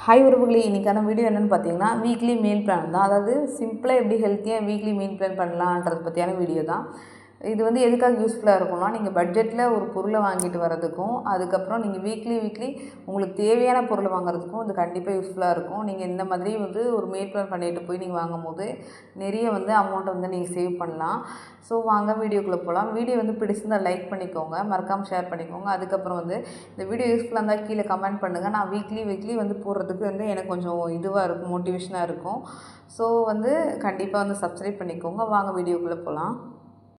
Hi உறவுகளே, இன்றைக்கான video என்னென்னு பார்த்தீங்கன்னா வீக்லி மீல் பிளான் தான். அதாவது சிம்பிளாக எப்படி ஹெல்த்தியாக வீக்லி மீல் பிளான் பண்ணலான்றதை பற்றியான வீடியோ தான். இது வந்து எதுக்காக யூஸ்ஃபுல்லாக இருக்கும்னா, நீங்கள் பட்ஜெட்டில் ஒரு பொருளை வாங்கிட்டு வரதுக்கும், அதுக்கப்புறம் நீங்கள் வீக்லி உங்களுக்கு தேவையான பொருள் வாங்குறதுக்கும் இது கண்டிப்பாக யூஸ்ஃபுல்லாக இருக்கும். நீங்கள் இந்த மாதிரி வந்து ஒரு மீல் பிளான் பண்ணிட்டு போய் நீங்கள் வாங்கும்போது நிறைய வந்து அமௌண்ட்டை வந்து நீங்கள் சேவ் பண்ணலாம். ஸோ வாங்க வீடியோக்குள்ளே போகலாம். வீடியோ வந்து பிடிச்சிருந்தால் லைக் பண்ணிக்கோங்க, மறக்காமல் ஷேர் பண்ணிக்கோங்க. அதுக்கப்புறம் வந்து இந்த வீடியோ யூஸ்ஃபுல்லாக இருந்தால் கீழே கமெண்ட் பண்ணுங்கள். நான் வீக்லி வந்து போடுறதுக்கு வந்து எனக்கு கொஞ்சம் இதுவாக இருக்கும், மோட்டிவேஷனாக இருக்கும். ஸோ வந்து கண்டிப்பாக வந்து சப்ஸ்கிரைப் பண்ணிக்கோங்க. வாங்க வீடியோக்குள்ளே போகலாம்.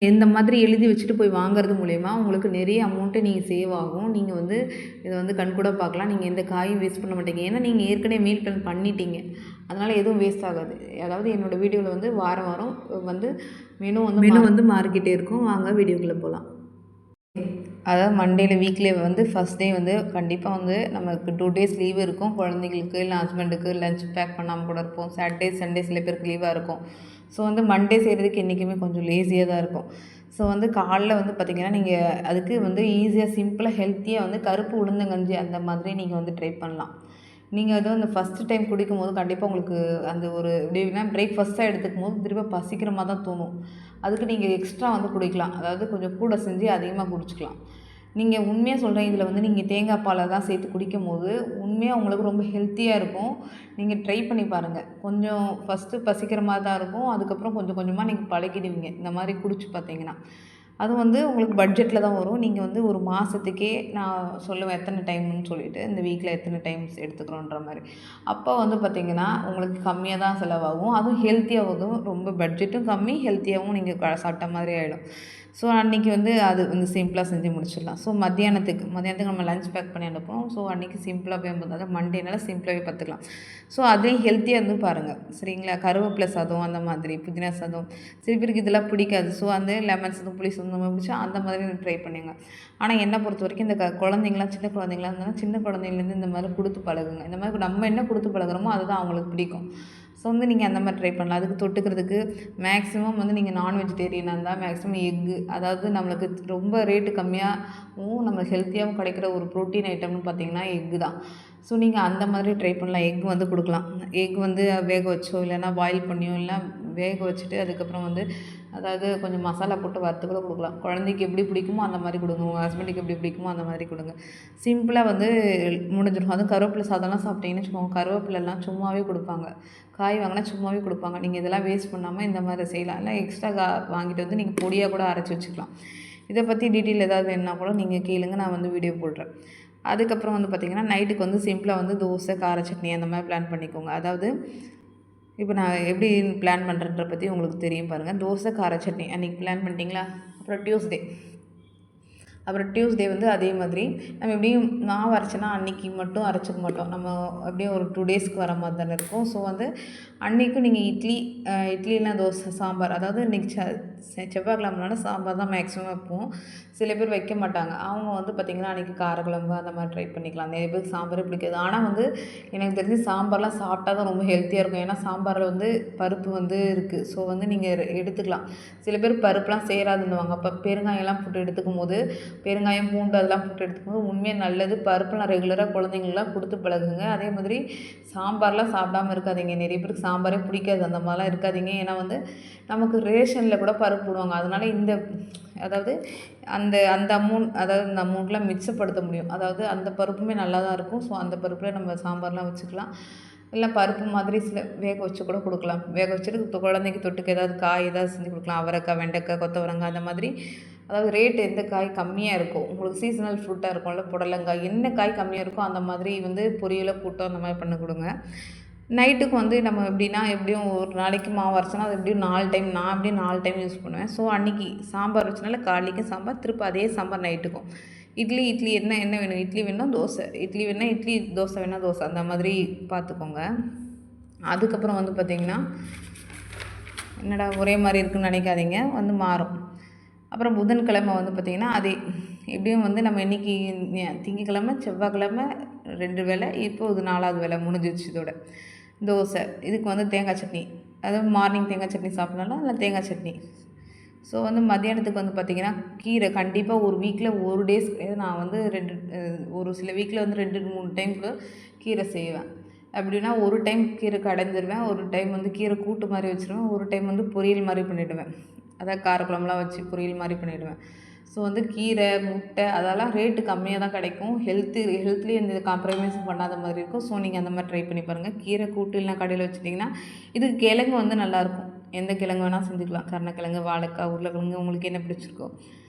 இந்த மாதிரி எழுதி வச்சுட்டு போய் வாங்குறது மூலயமா உங்களுக்கு நிறைய அமௌண்ட்டு நீங்கள் சேவ் ஆகும். நீங்கள் வந்து இதை வந்து கண்கூட பார்க்கலாம். நீங்கள் எந்த காயும் வேஸ்ட் பண்ண மாட்டீங்க. ஏன்னா நீங்கள் ஏற்கனவே மீல் பிளான் பண்ணிட்டீங்க. அதனால் எதுவும் வேஸ்ட் ஆகாது. அதாவது என்னோடய வீடியோவில் வந்து வாரம் வந்து மெனு வந்து மாறிக்கிட்டே இருக்கும். வாங்க வீடியோக்குள்ளே போகலாம். அதாவது மண்டேல வீக்லி வந்து ஃபஸ்ட் டே வந்து கண்டிப்பாக வந்து நமக்கு 2 டேஸ் லீவ் இருக்கும். குழந்தைங்களுக்கு இல்லை ஹஸ்பண்டுக்கு லஞ்ச் பேக் பண்ணாமல் கூட இருப்போம். சாட்டர்டே சண்டே சில பேருக்கு லீவாக இருக்கும். ஸோ வந்து மண்டே செய்கிறதுக்கு என்றைக்குமே கொஞ்சம் லேசியாக தான் இருக்கும். ஸோ வந்து காலைல வந்து பார்த்திங்கன்னா நீங்கள் அதுக்கு வந்து ஈஸியாக சிம்பிளாக ஹெல்த்தியாக வந்து கருப்பு உளுந்தங்கஞ்சி அந்த மாதிரி நீங்கள் வந்து ட்ரை பண்ணலாம். நீங்கள் அது வந்து ஃபஸ்ட்டு டைம் குடிக்கும்போது கண்டிப்பாக உங்களுக்கு அந்த ஒரு எப்படின்னா பிரேக்ஃபாஸ்ட்டாக எடுத்துக்கும் போது திரும்ப பசிக்கிற மாதிரி தான் தோணும். அதுக்கு நீங்கள் எக்ஸ்ட்ரா வந்து குடிக்கலாம். அதாவது கொஞ்சம் கூட செஞ்சு அதிகமாக குடிச்சிக்கலாம். நீங்கள் உண்மையாக சொல்கிறேன், இதில் வந்து நீங்கள் தேங்காய் பாலை தான் சேர்த்து குடிக்கும்போது உண்மையாக உங்களுக்கு ரொம்ப ஹெல்த்தியாக இருக்கும். நீங்கள் ட்ரை பண்ணி பாருங்கள். கொஞ்சம் ஃபஸ்ட்டு பசிக்கிற மாதிரி தான் இருக்கும். அதுக்கப்புறம் கொஞ்சம் கொஞ்சமாக நீங்கள் பழகிடுவீங்க இந்த மாதிரி குடிச்சு பார்த்தீங்கன்னா. அது வந்து உங்களுக்கு பட்ஜெட்டில் தான் வரும். நீங்கள் வந்து ஒரு மாதத்துக்கே நான் சொல்லுவேன் எத்தனை டைம்னு சொல்லிவிட்டு, இந்த வீக்கில் எத்தனை டைம்ஸ் எடுத்துக்கிறோன்ற மாதிரி. அப்போ வந்து பார்த்திங்கன்னா உங்களுக்கு கம்மியாக தான் செலவாகும். அதுவும் ஹெல்த்தியாகவும் ரொம்ப பட்ஜெட்டும் கம்மி, ஹெல்த்தியாகவும் நீங்கள் சாப்பிட்ட மாதிரி ஆகிடும். ஸோ அன்றைக்கி வந்து அது வந்து சிம்பிளாக செஞ்சு முடிச்சிடலாம். ஸோ மத்தியானத்துக்கு நம்ம லஞ்ச் பேக் பண்ணி அனுப்புவோம். ஸோ அன்றைக்கி சிம்பிளாக போகும்போது அதாவது மண்டேனால சிம்பிளாகவே பார்த்துக்கலாம். ஸோ அதையும் ஹெல்த்தியாக இருந்து பாருங்கள், சரிங்களா? கருவேப்பிலை சாதம் அந்த மாதிரி, புதினா சாதம், சில பேருக்கு இதெல்லாம் பிடிக்காது. ஸோ அந்த லெமன் சாதம், புளி சாதம் அந்த மாதிரி பிடிச்சா அந்த மாதிரி ட்ரை பண்ணுங்க. ஆனால் என்னை பொறுத்த வரைக்கும் இந்த குழந்தைங்களாம் சின்ன குழந்தைங்களாம் இருந்தாலும் சின்ன குழந்தைங்கலேருந்து இந்த மாதிரி கொடுத்து பழகுங்க. இந்த மாதிரி நம்ம என்ன கொடுத்து பழகுறோமோ அதுதான் அவங்களுக்கு பிடிக்கும். ஸோ வந்து நீங்கள் அந்த மாதிரி ட்ரை பண்ணலாம். அதுக்கு தொட்டுக்கிறதுக்கு மேக்ஸிமம் வந்து நீங்கள் நான் வெஜிடேரியனாக இருந்தால் மேக்ஸிமம் எக்கு, அதாவது நம்மளுக்கு ரொம்ப ரேட்டு கம்மியாகவும் நம்ம ஹெல்த்தியாகவும் கிடைக்கிற ஒரு ப்ரோட்டீன் ஐட்டம்னு பார்த்திங்கன்னா எக்கு தான். ஸோ நீங்கள் அந்த மாதிரி ட்ரை பண்ணலாம். எக் வந்து கொடுக்கலாம். எக் வந்து வேக வச்சோ இல்லைன்னா பாயில் பண்ணியோ இல்லை வேக வச்சுட்டு அதுக்கப்புறம் வந்து அதாவது கொஞ்சம் மசாலா போட்டு வறுத்து கூட கொடுக்கலாம். குழந்தைக்கு எப்படி பிடிக்குமோ அந்த மாதிரி கொடுங்க. உங்கள் ஹஸ்பண்டுக்கு எப்படி பிடிக்குமோ அந்த மாதிரி கொடுங்க. சிம்பிளாக வந்து முடிஞ்சிடும். அதுவும் கருவேப்பிலை சாதம்லாம் சாப்பிட்டீங்கன்னு வச்சுக்கோங்க, கருவேப்பிலெல்லாம் சும்மாவே கொடுப்பாங்க. காய் வாங்கினா சும்மாவே கொடுப்பாங்க. நீங்கள் இதெல்லாம் வேஸ்ட் பண்ணாமல் இந்த மாதிரி செய்யலாம். இல்லை எக்ஸ்ட்ரா வாங்கிட்டு வந்து நீங்கள் பொடியாக கூட அரைச்சி வச்சுக்கலாம். இதை பற்றி டீட்டெயில் ஏதாவது வேணுன்னா கூட நீங்கள் கேளுங்க, நான் வந்து வீடியோ போடுறேன். அதுக்கப்புறம் வந்து பார்த்திங்கன்னா நைட்டுக்கு வந்து சிம்பிளாக வந்து தோசை, கார சட்னி அந்த மாதிரி பிளான் பண்ணிக்கோங்க. அதாவது இப்போ நான் எப்படி பிளான் பண்ணுறேன்ற பற்றி உங்களுக்கு தெரியும் பாருங்கள். தோசை, கார சட்னி அன்றைக்கி பிளான் பண்ணிட்டீங்களா? அப்புறம் டியூஸ்டே வந்து அதே மாதிரி நம்ம எப்படியும் மாவு அரைச்சோன்னா அன்றைக்கி மட்டும் அரைச்சிக்க மாட்டோம். நம்ம எப்படியும் ஒரு 2 டேஸ்க்கு வர மாதிரி தானே இருக்கும். ஸோ வந்து அன்றைக்கும் நீங்கள் இட்லினா தோசை, சாம்பார், அதாவது இன்றைக்கி செவ்வாய்க்கிழமைனால சாம்பார் தான் மேக்ஸிமம் வைப்போம். சில பேர் வைக்க மாட்டாங்க. அவங்க வந்து பார்த்திங்கன்னா அன்றைக்கி காரக்குழம்பு அந்த மாதிரி ட்ரை பண்ணிக்கலாம். நிறைய பேருக்கு சாம்பாரே பிடிக்காது. ஆனால் வந்து எனக்கு தெரிஞ்சு சாம்பார்லாம் சாப்பிட்டா தான் ரொம்ப ஹெல்த்தியாக இருக்கும். ஏன்னா சாம்பாரில் வந்து பருப்பு வந்து இருக்குது. ஸோ வந்து நீங்கள் எடுத்துக்கலாம். சில பேர் பருப்புலாம் சேராதுன்னுவாங்க. அப்போ பெருங்காயம்லாம் போட்டு எடுத்துக்கும் போது பெருங்காயம், பூண்டு அதெல்லாம் போட்டு எடுத்துக்கும்போது உண்மையாக நல்லது. பருப்புலாம் ரெகுலராக குழந்தைங்களுக்குலாம் கொடுத்து பழகுங்க. அதே மாதிரி சாம்பார்லாம் சாப்பிடாமல் இருக்காதீங்க. நிறைய பேருக்கு சாம்பாரே பிடிக்காது. அந்த மாதிரிலாம் இருக்காதீங்க. ஏன்னா வந்து நமக்கு ரேஷனில் கூட பருப்பு போடுவாங்க. அதனால் அதாவது அந்த அந்த அமௌண்ட்லாம் மிச்சப்படுத்த முடியும். அதாவது அந்த பருப்புமே நல்லா தான் இருக்கும். ஸோ அந்த பருப்பில் நம்ம சாம்பார்லாம் வச்சுக்கலாம். இல்லை பருப்பு மாதிரி சில வேக வச்சு கூட கொடுக்கலாம். வேக வச்சுட்டு குழந்தைக்கு தொட்டுக்க ஏதாவது காய் ஏதாவது செஞ்சு கொடுக்கலாம். அவரைக்காய், வெண்டைக்காய், கொத்தவரங்காய் அந்த மாதிரி. அதாவது ரேட்டு எந்த காய் கம்மியாக இருக்கோ, உங்களுக்கு சீசனல் ஃப்ரூட்டாக இருக்கும்ல, புடலங்காய், என்ன காய் கம்மியாக இருக்கோ அந்த மாதிரி வந்து பொரியலை கூட்டம் அந்த மாதிரி பண்ணி கொடுங்க. நைட்டுக்கு வந்து நம்ம எப்படியும் ஒரு நாளைக்கு மாவு அரைச்சோன்னா அது எப்படியும் 4 டைம், நான் எப்படியும் 4 டைம் யூஸ் பண்ணுவேன். ஸோ அன்றைக்கி சாம்பார் வச்சனால காலைக்கும் சாம்பார், திருப்ப அதே சாம்பார் நைட்டுக்கும். இட்லி என்ன வேணும்? இட்லி வேணும்னா தோசை, இட்லி வேணால் இட்லி, தோசை வேணால் தோசை, அந்த மாதிரி பார்த்துக்கோங்க. அதுக்கப்புறம் வந்து பார்த்திங்கன்னா என்னடா ஒரே மாதிரி இருக்குதுன்னு நினைக்காதீங்க, வந்து மாறும். அப்புறம் புதன்கிழமை வந்து பார்த்திங்கன்னா அதே எப்படியும் வந்து நம்ம இன்றைக்கி திங்கக்கிழமை, செவ்வாய்க்கிழமை 2 வேளை, இப்போ இது 4வது வேளை முடிஞ்சிடுச்சு இதோட. தோசை, இதுக்கு வந்து தேங்காய் சட்னி, அதாவது மார்னிங் தேங்காய் சட்னி சாப்பிட்னாலும் இல்லை தேங்காய் சட்னி. ஸோ வந்து மத்தியானத்துக்கு வந்து பார்த்திங்கன்னா கீரை கண்டிப்பாக ஒரு வீக்கில் ஒரு டேஸ் நான் வந்து ஒரு சில வீக்கில் வந்து 2, 3 டைம் கூட கீரை செய்வேன். எப்படின்னா ஒரு டைம் கீரை கடைஞ்சிருவேன், ஒரு டைம் வந்து கீரை கூட்டு மாதிரி வச்சுருவேன், ஒரு டைம் வந்து பொரியல் மாதிரி பண்ணிவிடுவேன். அதாவது காரக்குழம்புலாம் வச்சு பொரியல் மாதிரி பண்ணிவிடுவேன். ஸோ வந்து கீரை, முட்டை அதெல்லாம் ரேட்டு கம்மியாக தான் கிடைக்கும். ஹெல்த்லேயும் எந்த காம்ப்ரமைஸும் பண்ணாத மாதிரி இருக்கும். ஸோ நீங்கள் அந்த மாதிரி ட்ரை பண்ணி பாருங்கள். கீரை கூட்டு இல்லைனா கடையில் வச்சுட்டிங்கன்னா இதுக்கு கிழங்கு வந்து நல்லாயிருக்கும். எந்த கிழங்கு வேணால் செஞ்சுக்கலாம். கருணக்கிழங்கு, வாழைக்காய், உருளைக்கிழங்கு உங்களுக்கு என்ன பிடிச்சிருக்கோ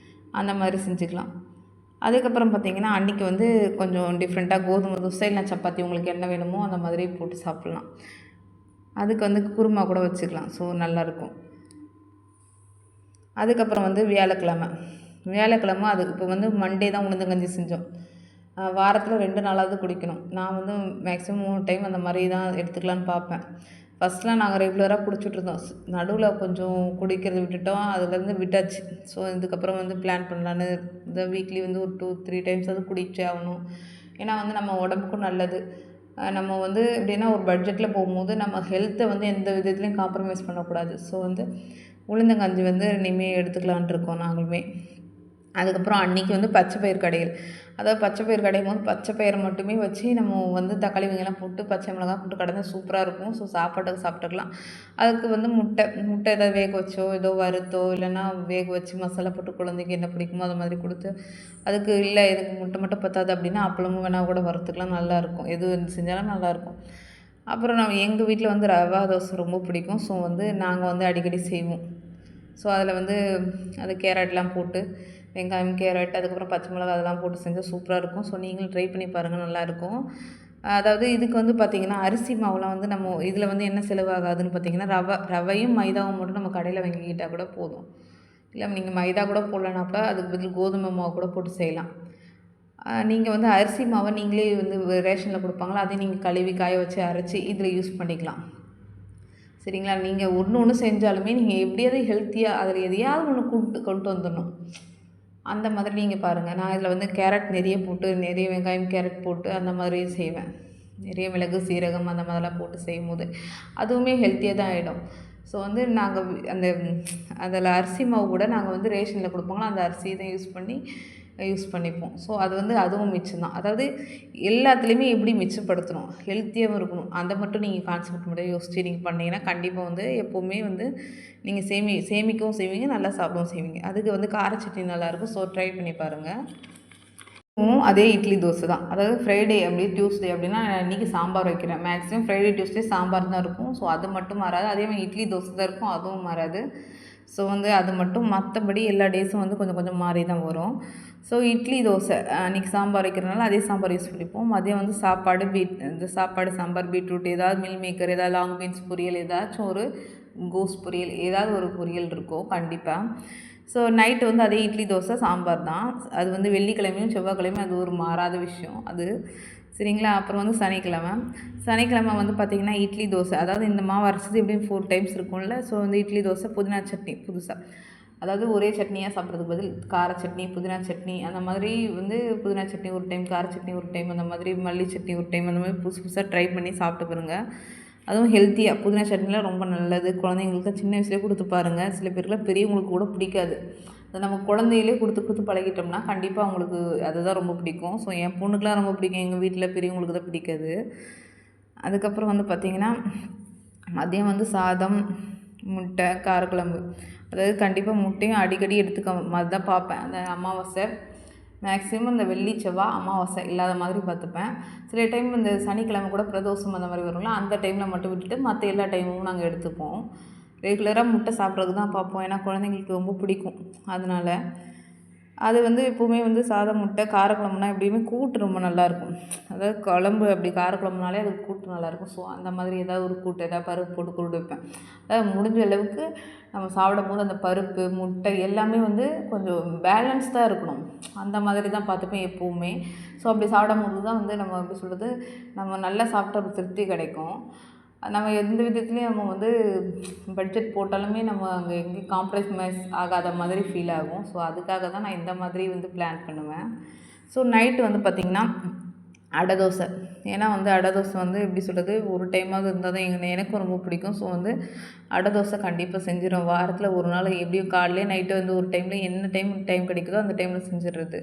அந்த மாதிரி செஞ்சுக்கலாம். அதுக்கப்புறம் பார்த்திங்கன்னா அன்றைக்கி வந்து கொஞ்சம் டிஃப்ரெண்ட்டாக கோதுமை தோசை இல்லை சப்பாத்தி உங்களுக்கு என்ன வேணுமோ அந்த மாதிரி போட்டு சாப்பிட்லாம். அதுக்கு வந்து குருமா கூட வச்சுக்கலாம். ஸோ நல்லாயிருக்கும். அதுக்கப்புறம் வந்து வியாழக்கிழமை அதுக்கு இப்போ வந்து மண்டே தான் உளுந்தங்கஞ்சி செஞ்சோம். வாரத்தில் 2 நாளாவது குடிக்கணும். நான் வந்து மேக்ஸிமம் 3 டைம் அந்த மாதிரி தான் எடுத்துக்கலான்னு பார்ப்பேன். ஃபஸ்ட்லாம் நாங்கள் ரெகுலராக குடிச்சிட்ருந்தோம். நடுவில் கொஞ்சம் குடிக்கிறத விட்டுட்டோம். அதுலேருந்து விட்டாச்சு. ஸோ இதுக்கப்புறம் வந்து பிளான் பண்ணலான்னு இந்த வீக்லி வந்து ஒரு 2-3 டைம்ஸ் அது குடிச்சே ஆகணும். ஏன்னா வந்து நம்ம உடம்புக்கும் நல்லது. நம்ம வந்து எப்படின்னா ஒரு பட்ஜெட்டில் போகும்போது நம்ம ஹெல்த்தை வந்து எந்த விதத்துலையும் காம்ப்ரமைஸ் பண்ணக்கூடாது. ஸோ வந்து உளுந்தங்கஞ்சி வந்து இனிமேல் எடுத்துக்கலான்ட்டு இருக்கோம் நாங்களுமே. அதுக்கப்புறம் அன்றைக்கி வந்து பச்சை பயிறு கடையல். அதாவது பச்சை பயிறு கடையும் போது பச்சை பயிரை மட்டுமே வச்சு நம்ம வந்து தக்காளி வெங்காயம்லாம் போட்டு பச்சை மிளகாய் போட்டு கடைஞ்சா சூப்பராக இருக்கும். ஸோ சாப்பாட்டுக்கு சாப்பிட்டுக்கலாம். அதுக்கு வந்து முட்டை ஏதாவது வேக வச்சோ ஏதோ வறுத்தோ இல்லைன்னா வேக வச்சு மசாலா போட்டு குழந்தைக்கு என்ன பிடிக்குமோ அது மாதிரி கொடுத்து, அதுக்கு இல்லை எனக்கு முட்டை மட்டும் பத்தாது அப்படின்னா அப்பளமும் வேணால் கூட வறுத்துக்கலாம். நல்லாயிருக்கும். எது செஞ்சாலும் நல்லாயிருக்கும். அப்புறம் எங்கள் வீட்டில் வந்து ரவா தோசை ரொம்ப பிடிக்கும். ஸோ வந்து நாங்கள் வந்து அடிக்கடி செய்வோம். ஸோ அதில் வந்து அது கேரட்லாம் போட்டு வெங்காயம், கேரட் அதுக்கப்புறம் பச்சை மிளகாய் அதெல்லாம் போட்டு செஞ்சால் சூப்பராக இருக்கும். ஸோ நீங்களும் ட்ரை பண்ணி பாருங்கள், நல்லாயிருக்கும். அதாவது இதுக்கு வந்து பார்த்திங்கன்னா அரிசி மாவுலாம் வந்து நம்ம இதில் வந்து என்ன செலவாகாதுன்னு பார்த்திங்கன்னா ரவையும் மைதாவும் மட்டும் நம்ம கடையில் வாங்கிக்கிட்டால் கூட போதும். இல்லை நீங்கள் மைதா கூட போடலனா கூட அதுக்கு பதில் கோதுமை மாவு கூட போட்டு செய்யலாம். நீங்கள் வந்து அரிசி மாவை நீங்களே வந்து ரேஷனில் கொடுப்பாங்களா, அதையும் நீங்கள் கழுவி காய வச்சு அரைச்சி இதில் யூஸ் பண்ணிக்கலாம். சரிங்களா? நீங்கள் ஒன்று செஞ்சாலுமே நீங்கள் எப்படியாவது ஹெல்த்தியாக அதில் எதையாவது ஒன்று கொண்டு வந்துடணும். அந்த மாதிரி நீங்கள் பாருங்கள். நான் இதில் வந்து கேரட் நிறைய போட்டு நிறைய வெங்காயம் கேரட் போட்டு அந்த மாதிரி செய்வேன். நிறைய மிளகு சீரகம் அந்த மாதிரிலாம் போட்டு செய்யும்போது அதுவுமே ஹெல்த்தியாக தான் ஆகிடும். ஸோ வந்து நாங்கள் அதில் அரிசி மாவு கூட நாங்கள் வந்து ரேஷனில் கொடுப்பாங்களோ அந்த அரிசியை தான் யூஸ் பண்ணிப்போம். ஸோ அது வந்து அதுவும் மிச்சம் தான். அதாவது எல்லாத்துலேயுமே எப்படி மிச்சப்படுத்தணும், ஹெல்த்தியாகவும் இருக்கணும், அதை மட்டும் நீங்கள் கான்செப்ட் மட்டும் யோசித்து நீங்கள் பண்ணிங்கன்னா கண்டிப்பாக வந்து எப்போவுமே வந்து நீங்கள் சேமிக்கவும் செய்வீங்க, நல்லா சாப்பிடவும் செய்வீங்க. அதுக்கு வந்து கார சட்னி நல்லாயிருக்கும். ஸோ ட்ரை பண்ணி பாருங்கள். அதே இட்லி தோசை தான். அதாவது ஃப்ரைடே டியூஸ்டே அப்படின்னா இன்றைக்கி சாம்பார் வைக்கிறேன். மேக்ஸிமம் ஃப்ரைடே டியூஸ்டே சாம்பார் தான் இருக்கும். ஸோ அது மட்டும் மாறாது. அதே மாதிரி இட்லி தோசை தான் இருக்கும், அதுவும் மாறாது. ஸோ வந்து அது மட்டும் மற்றபடி எல்லா டேஸும் வந்து கொஞ்சம் கொஞ்சம் மாறி தான் வரும். ஸோ இட்லி தோசை அன்றைக்கி சாம்பார் வைக்கிறனால அதே சாம்பார் யூஸ் பண்ணிப்போம். மதியம் வந்து சாப்பாடு சாம்பார் பீட்ரூட் ஏதாவது மீல் மேக்கர் ஏதாவது லாங் பீன்ஸ் பொரியல் ஏதாச்சும் ஒரு கோஸ் பொரியல் ஏதாவது ஒரு பொரியல் இருக்கும் கண்டிப்பாக. ஸோ நைட்டு வந்து அதே இட்லி தோசை சாம்பார் தான். அது வந்து வெள்ளிக்கிழமையும் செவ்வாய்க்கிழமையும் அது ஒரு மாறாத விஷயம் அது. சரிங்களா? அப்புறம் வந்து சனிக்கிழமை வந்து பார்த்திங்கன்னா இட்லி தோசை. அதாவது இந்த மாவு அரைச்சது எப்படியும் 4 டைம்ஸ் இருக்கும்ல. ஸோ வந்து இட்லி தோசை புதினா சட்னி புதுசாக, அதாவது ஒரே சட்னியாக சாப்பிட்றதுக்கு பதில் கார சட்னி புதினா சட்னி அந்த மாதிரி வந்து புதினா சட்னி ஒரு டைம், கார சட்னி ஒரு டைம், அந்த மாதிரி மல்லி சட்னி ஒரு டைம், அந்த மாதிரி புதுசாக ட்ரை பண்ணி சாப்பிட்டு பாருங்க. அதுவும் ஹெல்த்தியாக புதினா சட்னிலாம் ரொம்ப நல்லது. குழந்தைங்களுக்கு சின்ன வயசுலேயே கொடுத்து பாருங்கள். சில பேருக்குலாம் பெரியவங்களுக்கு கூட பிடிக்காது. அது நம்ம குழந்தையிலே கொடுத்து பழகிட்டோம்னா கண்டிப்பாக அவங்களுக்கு அதுதான் ரொம்ப பிடிக்கும். ஸோ என் பொண்ணுக்கெலாம் ரொம்ப பிடிக்கும். எங்கள் வீட்டில் பெரியவங்களுக்கு தான் பிடிக்காது. அதுக்கப்புறம் வந்து பார்த்திங்கன்னா மதியம் வந்து சாதம், முட்டை, காரக்குழம்பு. அதாவது கண்டிப்பாக முட்டையும் அடிக்கடி மாதிரி தான் பார்ப்பேன். அந்த அமாவாசை மேக்ஸிமம் இந்த வெள்ளி செவ்வாய் அமாவாசை இல்லாத மாதிரி பார்த்துப்பேன். சில டைம் இந்த சனிக்கிழமை கூட பிரதோஷம் அந்த மாதிரி வருங்களா, அந்த டைமில் மட்டும் விட்டுட்டு மற்ற எல்லா டைமும் நாங்கள் எடுத்துப்போம். ரெகுலராக முட்டை சாப்பிட்றதுக்கு தான் பார்ப்போம். ஏன்னா குழந்தைங்களுக்கு ரொம்ப பிடிக்கும். அதனால் அது வந்து எப்போவுமே வந்து சாதம், முட்டை, காரக்குழம்புனா எப்படியுமே கூட்டு ரொம்ப நல்லாயிருக்கும். அதாவது குழம்பு அப்படி காரக்குழம்புனாலே அது கூட்டு நல்லாயிருக்கும். ஸோ அந்த மாதிரி ஏதாவது ஒரு கூட்டு ஏதாவது பருப்பு போட்டு கூட்டு வைப்பேன். அதாவது முடிஞ்ச அளவுக்கு நம்ம சாப்பிடும்போது அந்த பருப்பு, முட்டை எல்லாமே வந்து கொஞ்சம் பேலன்ஸ்டாக இருக்கணும். அந்த மாதிரி தான் பார்த்துப்பேன் எப்போவுமே. ஸோ அப்படி சாப்பிடும்போது தான் வந்து நம்ம எப்படி சொல்கிறது, நம்ம நல்லா சாப்பிட்ட ஒரு திருப்தி கிடைக்கும். நம்ம எந்த விதத்துலேயும் நம்ம வந்து பட்ஜெட் போட்டாலுமே நம்ம அங்கே எங்கேயும் காம்ப்ரமைஸ் ஆகாத மாதிரி ஃபீல் ஆகும். ஸோ அதுக்காக தான் நான் இந்த மாதிரி வந்து பிளான் பண்ணுவேன். ஸோ நைட்டு வந்து பார்த்திங்கன்னா அடை தோசை. ஏன்னா வந்து அடை தோசை வந்து எப்படி சொல்கிறது, ஒரு டைமாவது இருந்தால் தான் எனக்கும் ரொம்ப பிடிக்கும். ஸோ வந்து அடை தோசை கண்டிப்பாக செஞ்சிடும். வாரத்தில் ஒரு நாள் எப்படியும் காலையிலே நைட்டு வந்து ஒரு டைமில் என்ன டைம் கிடைக்குதோ அந்த டைமில் செஞ்சிடுறது.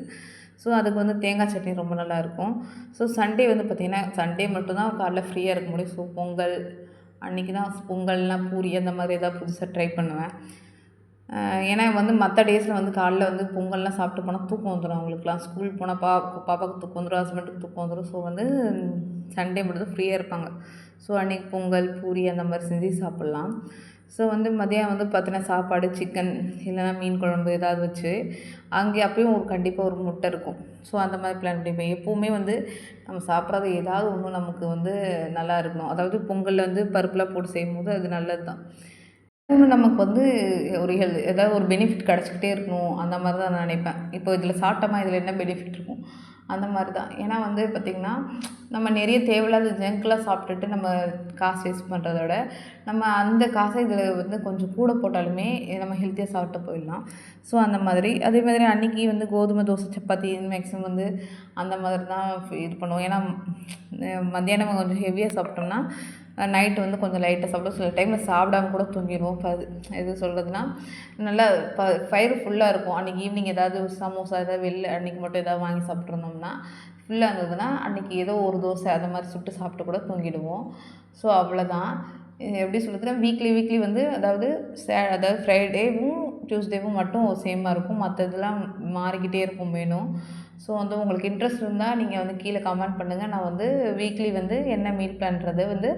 ஸோ அதுக்கு வந்து தேங்காய் சட்னி ரொம்ப நல்லாயிருக்கும். ஸோ சண்டே வந்து பார்த்திங்கன்னா சண்டே மட்டும்தான் காலைல ஃப்ரீயாக இருக்க முடியும். ஸோ பொங்கல் அன்றைக்கி தான் பொங்கல்னால் பூரி அந்த மாதிரி ஏதாவது புதுசாக ட்ரை பண்ணுவேன். ஏன்னா வந்து மற்ற டேஸில் வந்து காலைல வந்து பொங்கல்லாம் சாப்பிட்டு போனால் தூக்கம் வந்துடும் அவங்களுக்குலாம். ஸ்கூல் போனால் பாப்பாவுக்கு தூக்கம் வந்துடும், ஹஸ்பண்டுக்கு தூக்கம் வந்துடும். ஸோ வந்து சண்டே மட்டும் தான் ஃப்ரீயாக இருப்பாங்க. ஸோ அன்றைக்கி பொங்கல் பூரி அந்த மாதிரி செஞ்சு சாப்பிட்லாம். ஸோ வந்து மதியம் வந்து பார்த்தீங்கன்னா சாப்பாடு சிக்கன் இல்லைனா மீன் குழம்பு ஏதாவது வச்சு அங்கே அப்பயும் கண்டிப்பாக ஒரு முட்டை இருக்கும். ஸோ அந்த மாதிரி பிளான் பண்ணிப்பேன். எப்போவுமே வந்து நம்ம சாப்பிட்றது ஏதாவது ஒன்று நமக்கு வந்து நல்லா இருக்கணும். அதாவது பொங்கலில் வந்து பருப்புலாம் போட்டு செய்யும்போது அது நல்லது தான். இன்னொன்று நமக்கு வந்து ஒரு ஏதாவது ஒரு பெனிஃபிட் கிடச்சிக்கிட்டே இருக்கணும் அந்த மாதிரி தான் நான் நினைப்பேன். இப்போ இதில் சாப்பிட்டோமா இதில் என்ன பெனிஃபிட் இருக்கும் அந்த மாதிரி தான். ஏன்னா வந்து பார்த்திங்கன்னா நம்ம நிறைய தேவையில்லாத ஜங்க்லாம் சாப்பிட்டுட்டு நம்ம காசு வேஸ்ட் பண்ணுறத விட நம்ம அந்த காசை இதில் வந்து கொஞ்சம் கூட போட்டாலுமே நம்ம ஹெல்த்தியாக சாப்பிட்டு போயிடலாம். ஸோ அந்த மாதிரி அதே மாதிரி அன்றைக்கி வந்து கோதுமை தோசை சப்பாத்தி மேக்ஸிமம் வந்து அந்த மாதிரி தான் இது பண்ணுவோம். ஏன்னா மத்தியானம் கொஞ்சம் ஹெவியாக சாப்பிட்டோம்னா நைட்டு வந்து கொஞ்சம் லைட்டாக சாப்பிடுவோம். சில டைமில் சாப்பிடாம கூட தூங்கிடுவோம். எது சொல்கிறதுனா நல்லா வயிறு ஃபுல்லாக இருக்கும். அன்றைக்கி ஈவினிங் ஏதாவது சமோசா ஏதாவது வெளில அன்றைக்கி மட்டும் ஏதாவது வாங்கி சாப்பிட்ருந்தோம்னா ஃபுல்லாக இருந்ததுன்னா அன்றைக்கி ஏதோ ஒரு தோசை அந்த மாதிரி சுட்டு சாப்பிட்டு கூட தூங்கிடுவோம். ஸோ அவ்வளோதான். எப்படி சொல்கிறதுனா வீக்லி வந்து அதாவது ஃப்ரைடேவும் டியூஸ்டேவும் மட்டும் சேமாக இருக்கும். மற்றதெல்லாம் மாறிக்கிட்டே இருக்கும் மெனு. ஸோ வந்து உங்களுக்கு இன்ட்ரெஸ்ட் இருந்தால் நீங்கள் வந்து கீழே கமெண்ட் பண்ணுங்கள். நான் வந்து வீக்லி வந்து என்ன மீல் பிளான்றது வந்து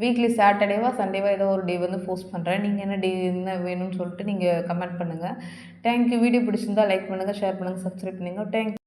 வீக்லி சாட்டர்டேவா சண்டேவா ஏதோ ஒரு டே வந்து போஸ்ட் பண்ணுறேன். நீங்கள் என்ன வேணும்னு சொல்லிட்டு நீங்கள் கமெண்ட் பண்ணுங்கள். தேங்க்யூ. வீடியோ பிடிச்சிருந்தா லைக் பண்ணுங்கள், ஷேர் பண்ணுங்கள், சப்ஸ்கிரைப் பண்ணுங்கள். தேங்க்யூ.